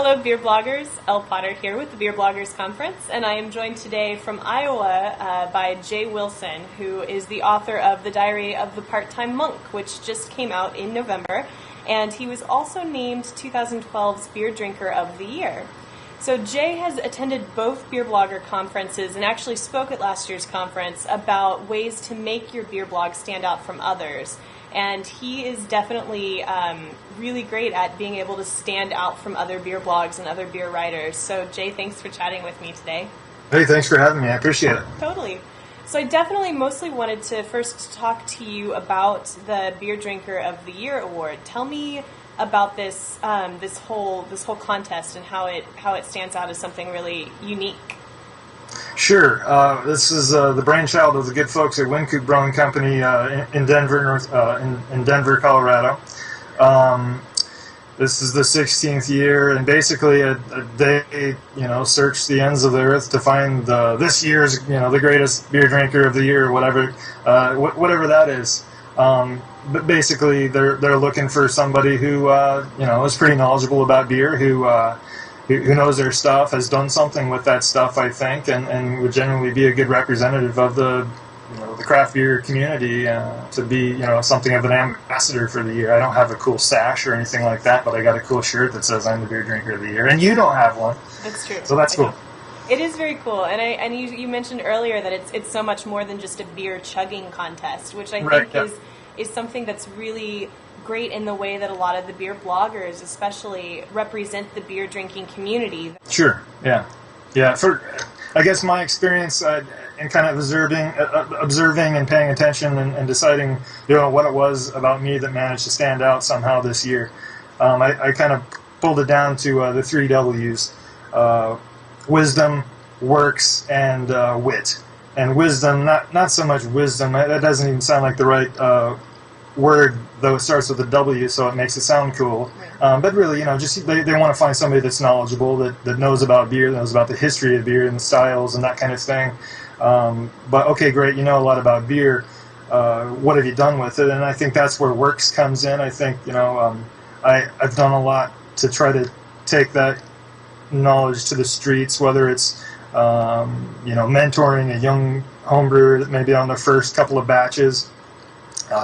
Hello, beer bloggers. Elle Potter here with the Beer Bloggers Conference, and I am joined today from Iowa by Jay Wilson, who is the author of The Diary of the Part-Time Monk, which just came out in November, and he was also named 2012's Beer Drinker of the Year. So Jay has attended both beer blogger conferences and actually spoke at last year's conference about ways to make your beer blog stand out from others. And he is definitely really great at being able to stand out from other beer blogs and other beer writers. So Jay, thanks for chatting with me today. Hey, thanks for having me. I appreciate it. Totally. So I definitely mostly wanted to first talk to you about the Beer Drinker of the Year award. Tell me about this this whole contest and how it stands out as something really unique. Sure. This is the brainchild of the good folks at Wynkoop Brewing Company in Denver, in Denver, Colorado. This is the 16th year, and basically they searched the ends of the earth to find this year's the greatest beer drinker of the year, or whatever that is. But basically, they're looking for somebody who is pretty knowledgeable about beer, who knows their stuff, has done something with that stuff, I think, and would generally be a good representative of the craft beer community to be something of an ambassador for the year. I don't have a cool sash or anything like that, but I got a cool shirt that says I'm the Beer Drinker of the Year, and you don't have one. That's true. So that's cool. It is very cool, and you mentioned earlier that it's so much more than just a beer chugging contest, which I think is something that's really great in the way that a lot of the beer bloggers especially represent the beer drinking community. Sure, yeah. I guess my experience in kind of observing and paying attention and deciding what it was about me that managed to stand out somehow this year, I kind of pulled it down to the three W's: wisdom, works, and wit. And wisdom, not so much wisdom. That doesn't even sound like the right word, though it starts with a W, so it makes it sound cool. But really, just they want to find somebody that's knowledgeable, that knows about beer, knows about the history of beer and the styles and that kind of thing. But okay, great, you know a lot about beer. What have you done with it? And I think that's where works comes in. I think I've done a lot to try to take that knowledge to the streets, whether it's mentoring a young homebrewer that maybe on their first couple of batches,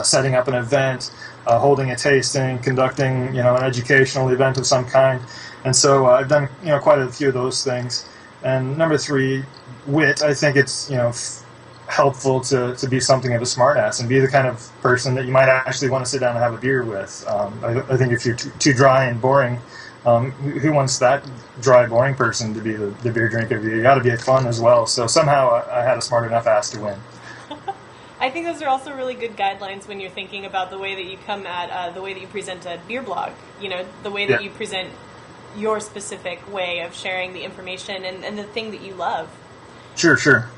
setting up an event, holding a tasting, conducting an educational event of some kind. And so I've done quite a few of those things. And number three, wit. I think it's helpful to be something of a smartass and be the kind of person that you might actually want to sit down and have a beer with. I think if you're too dry and boring, who wants that dry, boring person to be the beer drinker? You got to be fun as well. So somehow I had a smart enough ass to win. I think those are also really good guidelines when you're thinking about the way that you come at the way that you present a beer blog. The way that you present your specific way of sharing the information and the thing that you love. Sure.